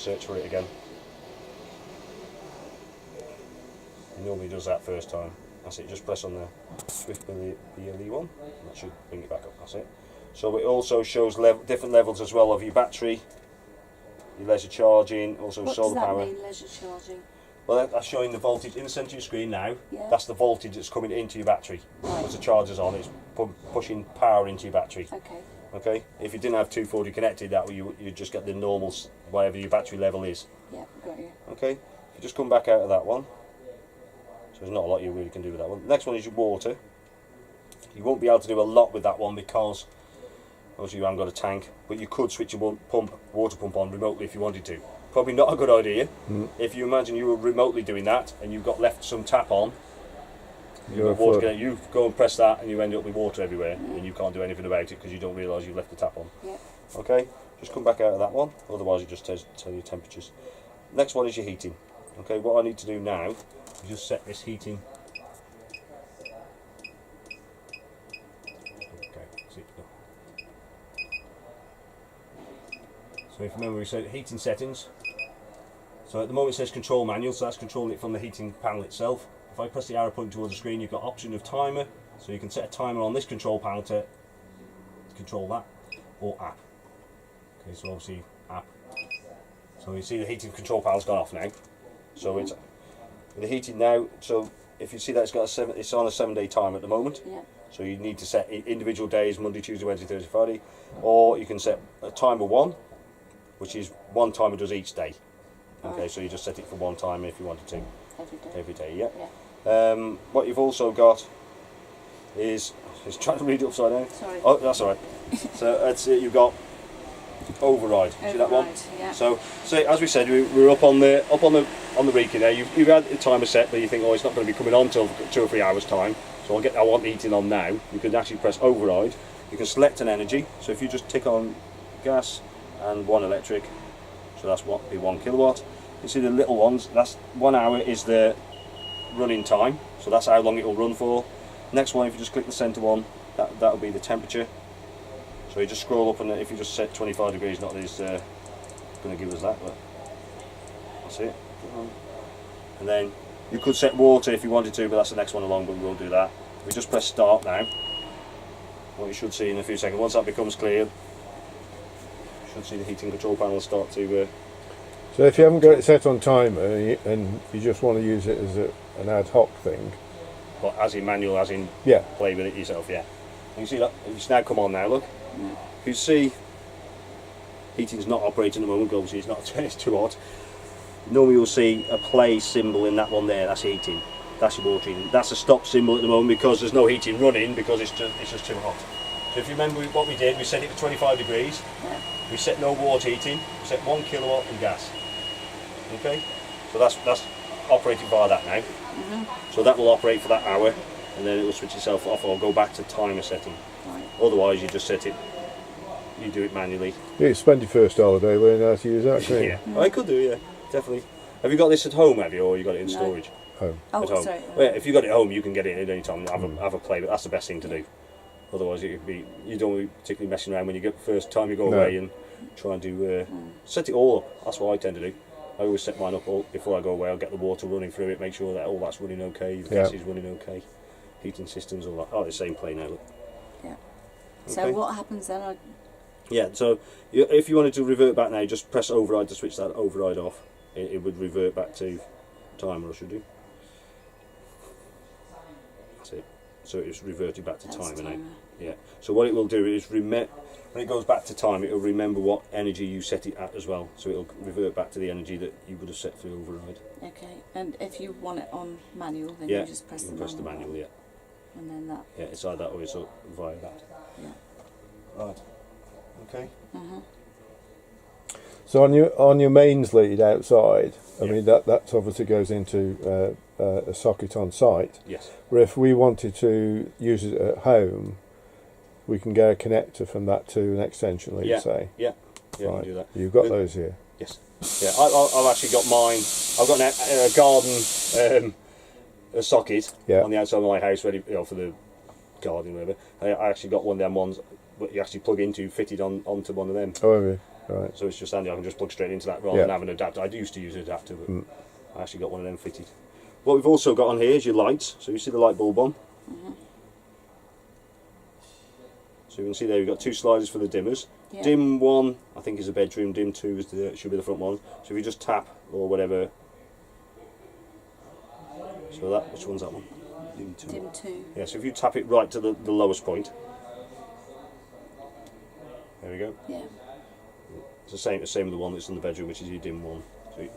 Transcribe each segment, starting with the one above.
search for it again. It normally does that first time. That's it, just press on the Swift BLE one, that should bring it back up, that's it. So it also shows different levels as well of your battery, your leisure charging, also solar power. What does that mean, leisure charging? Well, that's showing the voltage in the centre of your screen now. Yeah. That's the voltage that's coming into your battery. Right. Once the charger's on, it's pushing power into your battery. Okay. Okay. If you didn't have 240 connected, that you just get the normal, whatever your battery level is. Yeah, got you. Okay. If you just come back out of that one, so there's not a lot you really can do with that one. Next one is your water. You won't be able to do a lot with that one because obviously you haven't got a tank, but you could switch your water pump on remotely if you wanted to. Probably not a good idea. If you imagine you were remotely doing that and you've got left some tap on, you go and press that and you end up with water everywhere and you can't do anything about it because you don't realise you've left the tap on. Yeah. Okay, just come back out of that one, otherwise it just tell you temperatures. Next one is your heating. Okay, what I need to do now is just set this heating. So if you remember, we said heating settings. So at the moment it says control manual, so that's controlling it from the heating panel itself. If I press the arrow pointing towards the screen, you've got option of timer, so you can set a timer on this control panel to control that, or app. Okay, so obviously app. So you see the heating control panel's gone off now. So it's with the heating now. So if you see that it's on a 7-day timer at the moment. Yeah. So you need to set individual days: Monday, Tuesday, Wednesday, Thursday, Friday, or you can set a timer 1, which is one timer does each day. Okay, so you just set it for one timer if you wanted to. Every day, yeah. What you've also got is trying to read it upside down. Sorry. Oh, that's all right. So that's it. You've got override. See that one? Yeah. So as we said, we're up on the Windrequite there. You've had the timer set, but you think, oh, it's not going to be coming on till 2 or 3 hours time. So I want the heating on now. You can actually press override. You can select an energy. So if you just tick on gas and 1 electric, so that's what be 1 kilowatt. You see the little ones. That's 1 hour is the running time. So that's how long it will run for. Next one, if you just click the centre one, that'll be the temperature. So you just scroll up, and if you just set 25 degrees, not this, going to give us that, but that's it. And then you could set water if you wanted to, but that's the next one along, but we won't do that. We just press start now. What you should see in a few seconds, once that becomes clear, you should see the heating control panel start to... So if you haven't got it set on timer and you just want to use it as an ad hoc thing... But as in manual, as in play with it yourself, yeah. You see that? It's now come on now, look. Yeah. You see, heating's not operating at the moment, obviously it's too hot. Normally you'll see a play symbol in that one there, that's heating. That's your water heating. That's a stop symbol at the moment because there's no heating running because it's just too hot. So if you remember what we did, we set it to 25 degrees. Yeah. We set no water heating, we set 1 kilowatt in gas. Okay? So that's operating by that now. So that will operate for that hour and then it will switch itself off or go back to timer setting. Right. Otherwise you just set it, you do it manually. You spend your first holiday learning how to use that, can't you? Yeah, I could do, yeah, definitely. Have you got this at home, have you, or you got it in storage? Home. Oh, At home. sorry. Well, yeah, if you got it at home, you can get it at any time, have a play, but that's the best thing to do. Otherwise, you don't want to be particularly messing around when you get the first time you go away and try and do set it all up. That's what I tend to do. I always set mine up before I go away. I'll get the water running through it, make sure that all that's running okay, the gas is running okay, heating systems, all that. Oh, the same play now. Look. Yeah. Okay. So what happens then? Yeah. So if you wanted to revert back now, just press override to switch that override off. It would revert back to timer, or should do. That's it. So it's reverted back to timer now. Yeah. So what it will do is when it goes back to time, it will remember what energy you set it at as well. So it'll revert back to the energy that you would have set for the override. Okay. And if you want it on manual, then you just press the manual. Press the manual, yeah. And then that. Yeah, it's either that or it's via that. Yeah. Right. Okay. So on your mains lead outside, I mean that obviously goes into a socket on site. Yes. Where if we wanted to use it at home, we can get a connector from that to an extension lead, say. Yeah. Yeah, right. we can do that. You've got those here. Yes. Yeah, I've actually got mine. I've got a garden a socket on the outside of my house ready for the garden, whatever. I actually got one of them ones that you actually plug into, fitted onto one of them. Oh, have you? Right. So it's just handy. I can just plug straight into that rather than having an adapter. I used to use an adapter, but I actually got one of them fitted. What we've also got on here is your lights. So you see the light bulb on. So you can see there we've got 2 sliders for the dimmers. Yeah. Dim 1 I think is the bedroom, dim 2 is should be the front one. So if you just tap or whatever, so that, which one's that one? Dim 2. Dim 2. Yeah, so if you tap it right to the lowest point, there we go. Yeah. It's the same as the one that's in the bedroom, which is your dim 1. So you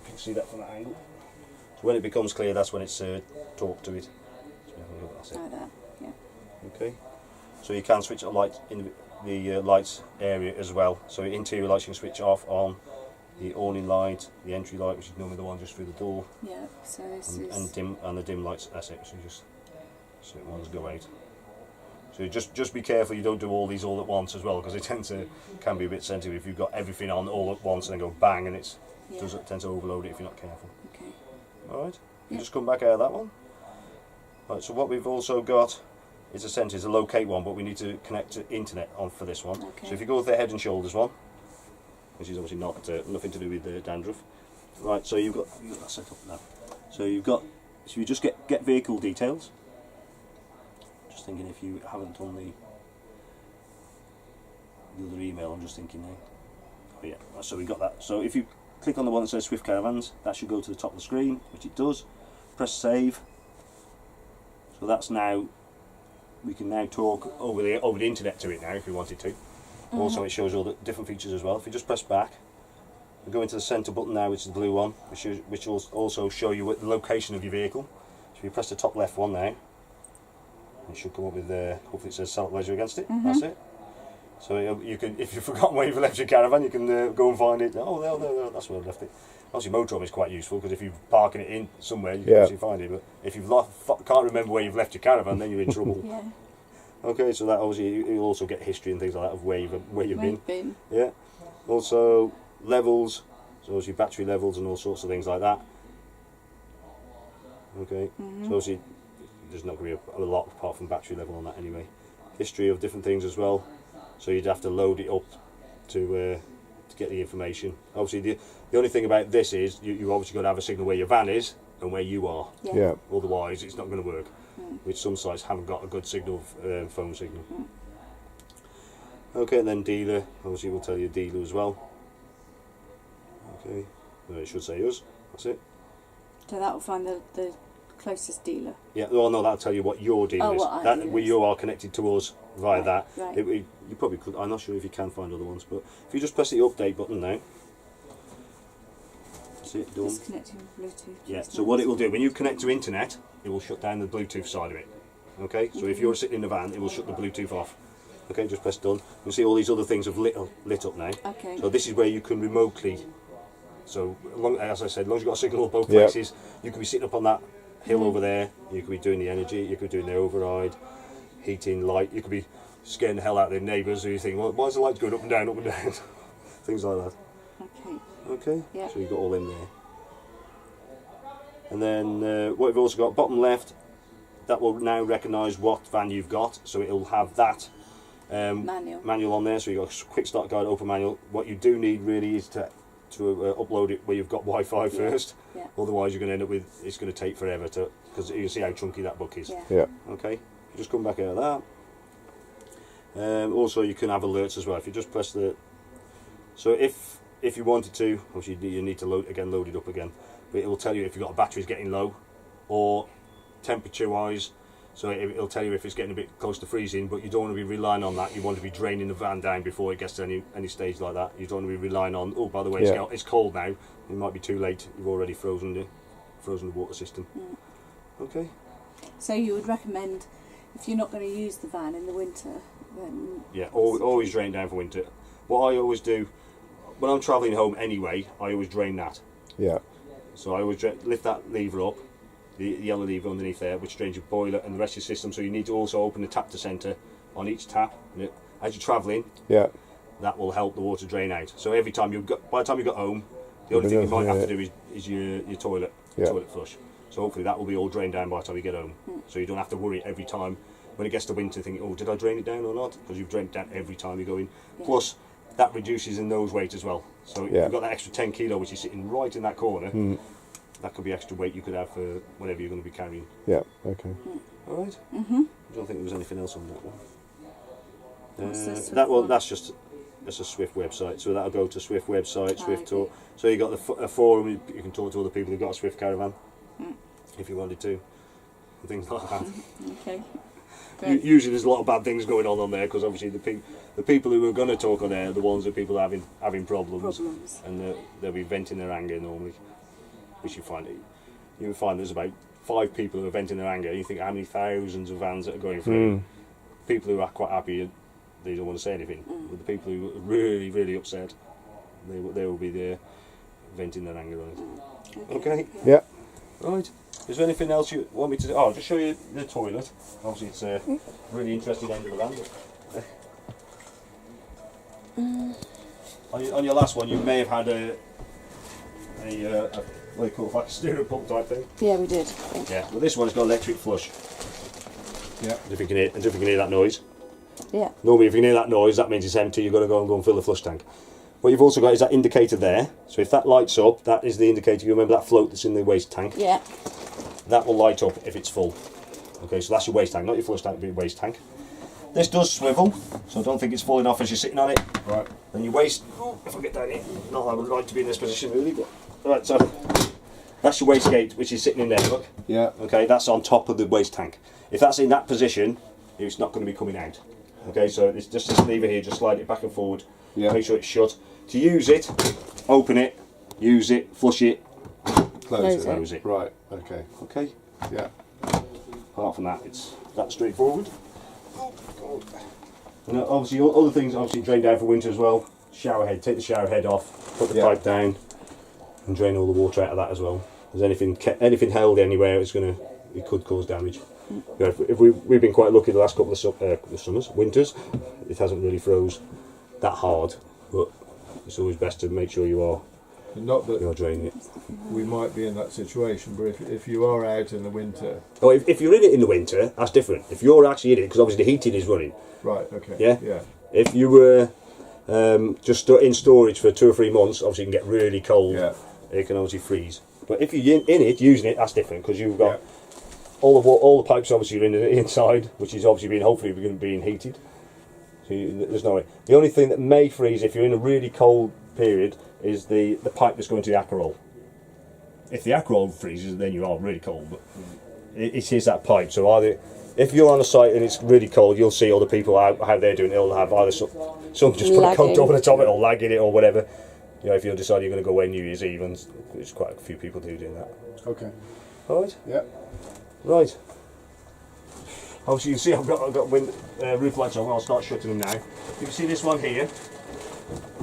can see that from that angle. So when it becomes clear, that's when it's talk to it. So that's it. Like that. Yeah. Okay. So you can switch a light in the lights area as well. So interior lights you can switch off on, the awning light, the entry light, which is normally the one just through the door, Yeah. So this and the dim lights. That's it. So you just certain ones go out. So just be careful you don't do all these all at once as well, because they can be a bit sensitive if you've got everything on all at once and then go bang, and it does tend to overload it if you're not careful. Okay. All right. You Yeah. just come back out of that one. Right. So what we've also got. It's a centre, it's a locate one, but we need to connect to internet on for this one. Okay. So if you go with the Head and Shoulders one, which is obviously not nothing to do with dandruff. Right, so you've got that set up now. So you just get vehicle details. Just thinking if you haven't done the other email, I'm just thinking now. Oh yeah, so we got that. So if you click on the one that says Swift Caravans, that should go to the top of the screen, which it does. Press save. So that's now. We can now talk over the internet to it now if we wanted to. Also it shows all the different features as well. If you just press back, we go into the centre button now, which is the blue one, which will also show you the location of your vehicle. So if you press the top left one now, it should come up with hopefully it says Select Leisure against it. That's it. So you can, if you've forgotten where you've left your caravan, you can go and find it. Oh, there, that's where I left it. Obviously, Motorola is quite useful because if you're parking it in somewhere, you can actually find it. But if you can't remember where you've left your caravan, then you're in trouble. Yeah. Okay, so that obviously you'll also get history and things like that of where you've been. Yeah. Also levels, so obviously battery levels and all sorts of things like that. Okay. So obviously there's not going to be a lot apart from battery level on that anyway. History of different things as well. So you'd have to load it up to get the information. Obviously the only thing about this is you obviously got to have a signal where your van is and where you are. Yeah. Otherwise it's not going to work. Which some sites haven't got a good signal, phone signal. Okay, and then dealer. Obviously we'll tell you dealer as well. Okay, it should say us. That's it. So that will find the closest dealer. Yeah. Well, no, that'll tell you what your dealer is. What That you are connected to us via that. Right. You probably could. I'm not sure if you can find other ones, but if you just press the update button now. That's it. Done. Disconnecting Bluetooth. Yeah. So what it will do when you connect to internet, it will shut down the Bluetooth side of it. Okay. So if you're sitting in the van, it will shut the Bluetooth off. Okay. Just press done. You'll see all these other things have lit up now. Okay. So this is where you can remotely. So as I said, as long as you've got a signal at both places, you could be sitting up on that hill over there. You could be doing the energy. You could be doing the override, heating, light. You could be scaring the hell out of the neighbours who you think, well, why is the light going up and down, things like that. Okay. Okay. Yeah. So you've got all in there. And then what we've also got, bottom left, that will now recognise what van you've got. So it'll have that manual on there. So you've got a quick start guide, open manual. What you do need really is to upload it where you've got Wi-Fi first. Yeah. Otherwise you're going to end up with, it's going to take forever to, because you can see how chunky that book is. Yeah. Okay, just come back out of that. Also you can have alerts as well. If you just press the, so if you wanted to, obviously you need to load it up again, but it will tell you if you've got a battery's getting low, or temperature wise. So it'll tell you if it's getting a bit close to freezing, but you don't want to be relying on that. You want to be draining the van down before it gets to any stage like that. You don't want to be relying on, oh, by the way, it's cold now. It might be too late. You've already frozen the water system. Okay. So you would recommend, if you're not going to use the van in the winter, then always drain down for winter. What I always do when I'm travelling home anyway, I always drain that. Yeah. So I always lift that lever up. The yellow lever underneath there, which drains your boiler and the rest of your system. So you need to also open the tap to centre on each tap. And as you're travelling, that will help the water drain out. So every time by the time you got home, the only thing you might have to do is your toilet flush. So hopefully that will be all drained down by the time you get home. So you don't have to worry every time when it gets to winter thinking, oh, did I drain it down or not? Because you've drained it down every time you go in. Plus, that reduces the nose weight as well. So Yeah. you've got that extra 10 kilo which is sitting right in that corner. That could be extra weight you could have for whatever you're going to be carrying. Yeah. Okay. All right. I don't think there was anything else on that one. What's the Swift That one, one? that's just a Swift website. So that'll go to Swift website, Swift okay. Talk. So you got a forum. You can talk to other people who've got a Swift caravan if you wanted to, and things like that. Okay. Usually there's a lot of bad things going on there because obviously the people who are going to talk on there are the ones that people are having problems. And they'll be venting their anger normally, which you find there's about 5 people who are venting their anger. You think how many thousands of vans that are going through. People who are quite happy, they don't want to say anything. But the people who are really, really upset, they will be there venting their anger on it. Okay. Yeah. Right. Is there anything else you want me to do? Oh, I'll just show you the toilet. Obviously, it's a really interesting end of the van. On your last one, you may have had a what do you call it, like a steering pump type thing. Yeah, we did. Yeah. Well, this one's got electric flush. Yeah. If you can hear that noise. Yeah. Normally, if you can hear that noise, that means it's empty. You've got to go and fill the flush tank. What you've also got is that indicator there. So if that lights up, that is the indicator. You remember that float that's in the waste tank? Yeah. That will light up if it's full. Okay, so that's your waste tank, not your flush tank, but your waste tank. This does swivel, so don't think it's falling off as you're sitting on it. Right. Then your waste, if I get down here, not that I would like to be in this position really, but right, so that's your waste gate, which is sitting in there, look. Yeah. Okay, that's on top of the waste tank. If that's in that position, it's not going to be coming out. Okay, so it's just this lever here, just slide it back and forward, make sure it's shut. To use it, open it, use it, flush it, close it. Right. Okay. Okay. Yeah. Apart from that, it's that straightforward. And obviously, other things obviously drain down for winter as well. Shower head, take the shower head off, put the pipe down, and drain all the water out of that as well. If there's anything held anywhere, it could cause damage. You know, if we've been quite lucky the last couple of summers, winters, it hasn't really froze that hard, but it's always best to make sure you are draining it. We might be in that situation, but if you are out in the winter. Oh, if you're in it in the winter, that's different. If you're actually in it, because obviously the heating is running. Right. Okay. Yeah. Yeah. If you were just in storage for 2 or 3 months, obviously you can get really cold. Yeah. It can obviously freeze. But if you're in it, using it, that's different because you've got all the pipes obviously are in the inside, which is obviously hopefully being heated. So there's no way. The only thing that may freeze if you're in a really cold period is the pipe that's going to the Aperol. If the Aperol freezes, then you are really cold. But it is that pipe. So if you're on a site and it's really cold, you'll see other people how they're doing it. They'll have either some just put a coat over the top of it or lagging it or whatever. You know, if you'll decide you're going to go away New Year's Eve, and there's quite a few people doing that. Okay. All right. Yeah. Right. Obviously, you can see I've got roof lights on. I'll start shutting them now. You can see this one here.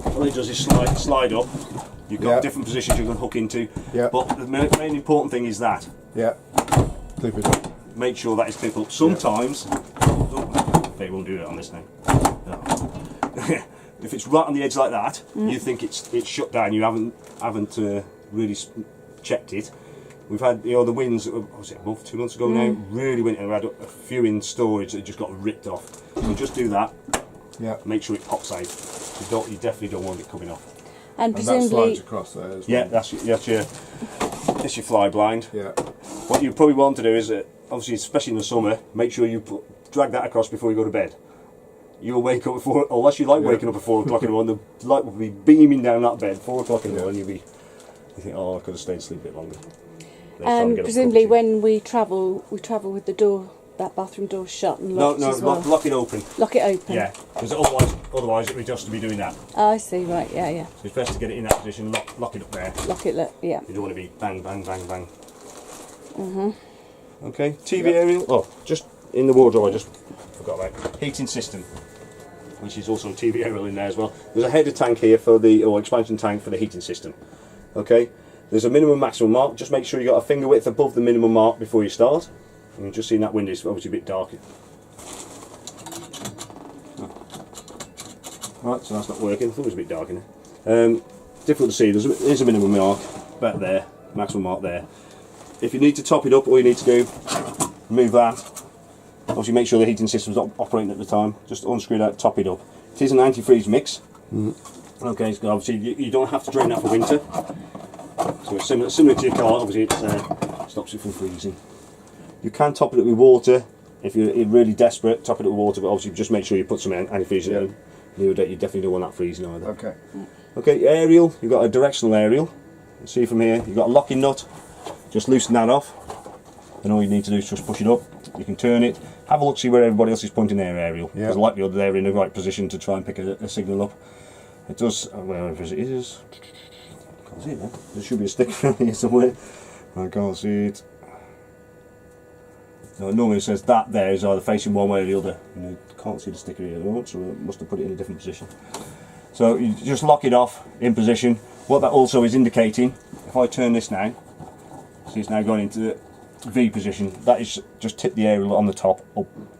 All it does is slide up. You've got different positions you can hook into. Yeah. But the main important thing is that. Yeah. Clip it up. Make sure that is clipped up. Sometimes, they won't do it on this now. No. If it's right on the edge like that, you think it's shut down. You haven't really checked it. We've had the winds. Was it a month, 2 months ago now? Really went and we had a few in storage that just got ripped off. So just do that. Yeah. Make sure it pops out. You definitely don't want it coming off. And And that presumably, slides across there as well. Yeah, that's your fly blind. Yeah. What you probably want to do is, obviously, especially in the summer, make sure you drag that across before you go to bed. You'll wake up at unless you like waking up at 4 o'clock in the morning, the light will be beaming down that bed, 4 o'clock in the morning, you think, oh, I could have stayed asleep a bit longer. and presumably when we travel with that bathroom door shut and locked as well. Lock it open. Lock it open. Yeah, because otherwise it would just be doing that. Oh, I see, right, yeah. So it's best to get it in that position, lock it up there. Lock it, yeah. You don't want to be bang, bang, bang, bang. Okay, TV aerial. Oh, just in the wardrobe, I just forgot about heating system, which is also a TV aerial in there as well. There's a header tank here or expansion tank for the heating system. Okay, there's a minimum maximum mark. Just make sure you got a finger width above the minimum mark before you start. And you've just seen that window is obviously a bit dark. Right, so that's not working. I thought it was a bit dark in there. Difficult to see. There's a minimum mark back there, maximum mark there. If you need to top it up, all you need to do, remove that. Obviously make sure the heating system's not operating at the time. Just unscrew that, top it up. It is an antifreeze mix. Okay, so obviously you don't have to drain that for winter. So it's similar to your car, obviously it stops it from freezing. You can top it up with water if you're really desperate. Top it up with water, but obviously just make sure you put some antifreeze in. You definitely don't want that freezing either. Okay. Okay, aerial. You've got a directional aerial. You see from here, you've got a locking nut. Just loosen that off, and all you need to do is just push it up. You can turn it. Have a look, see where everybody else is pointing their aerial. There's likely they're in the right position to try and pick a signal up. It does, wherever it is. I can't see it now. There should be a sticker around here somewhere. I can't see it. No, normally it says that there is either facing one way or the other. You can't see the sticker here at all, so I must have put it in a different position. So you just lock it off in position. What that also is indicating, if I turn this now, see it's now going into the V position, that is just tip the aerial on the top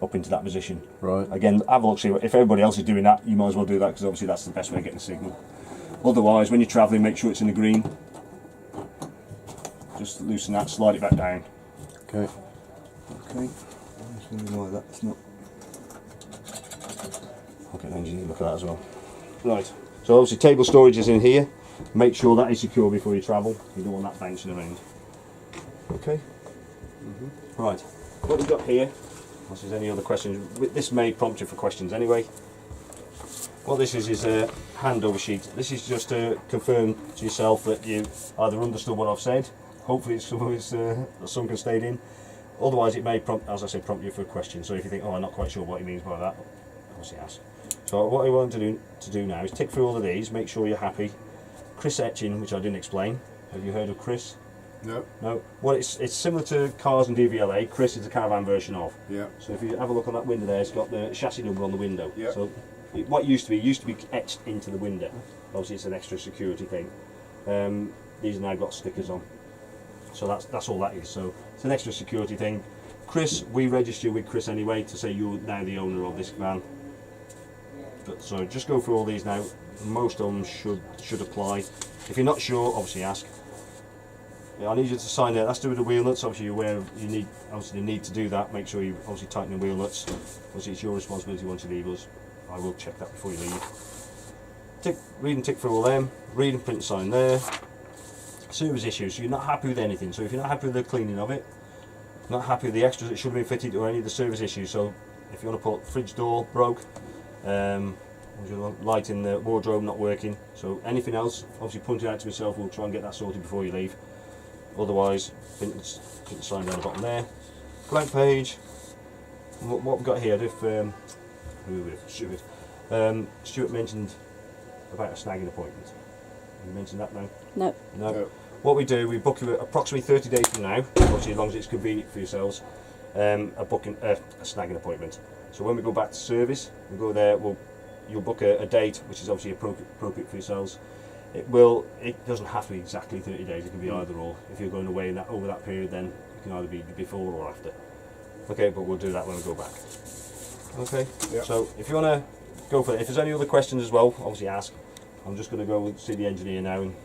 up into that position. Right. Again, have a look, see if everybody else is doing that, you might as well do that, because obviously that's the best way of getting a signal. Otherwise, when you're travelling, make sure it's in the green. Just loosen that, slide it back down. Okay. Okay. Like that. It's not. I'll get the engineer to look at that as well. Right. So obviously table storage is in here. Make sure that is secure before you travel. You don't want that bouncing around. Okay. Right. What we've got here. Unless there's any other questions, this may prompt you for questions anyway. What this is a handover sheet. This is just to confirm to yourself that you either understood what I've said. Hopefully some can stay in. Otherwise it may prompt, as I said, prompt you for a question. So if you think, oh, I'm not quite sure what he means by that, obviously ask. So what I want to do now is tick through all of these, make sure you're happy. Chris etching, which I didn't explain. Have you heard of Chris? No. No. Well, it's similar to cars and DVLA. Chris is the caravan version of. Yeah. So if you have a look on that window there, it's got the chassis number on the window. Yeah. So what used to be etched into the window. Obviously it's an extra security thing. These have now got stickers on. So that's all that is. So it's an extra security thing. Chris, we register with Chris anyway to say you're now the owner of this van. So just go through all these now. Most of them should apply. If you're not sure, obviously ask. I need you to sign it. That's to do with the wheel nuts. Obviously, you're aware of you need to do that. Make sure you obviously tighten the wheel nuts. Obviously, it's your responsibility once you leave us. I will check that before you leave. Read and tick through all them. Read and print and sign there. Service issues. So you're not happy with anything. So if you're not happy with the cleaning of it, not happy with the extras that should have been fitted, or any of the service issues. So if you want to put fridge door broke, light in the wardrobe not working. So anything else, obviously point it out to yourself. We'll try and get that sorted before you leave. Otherwise, print the sign down the bottom there. Blank page. What we've got here, Stuart mentioned about a snagging appointment. You mentioned that now? No. No. What we do, we book you approximately 30 days from now, obviously as long as it's convenient for yourselves, a snagging appointment. So when we go back to service, we go there, you'll book a date which is obviously appropriate for yourselves. It doesn't have to be exactly 30 days, it can be either or. If you're going away over that period, then it can either be before or after. Okay, but we'll do that when we go back. Okay, yep. So if you want to go for it, if there's any other questions as well, obviously ask. I'm just going to go see the engineer now and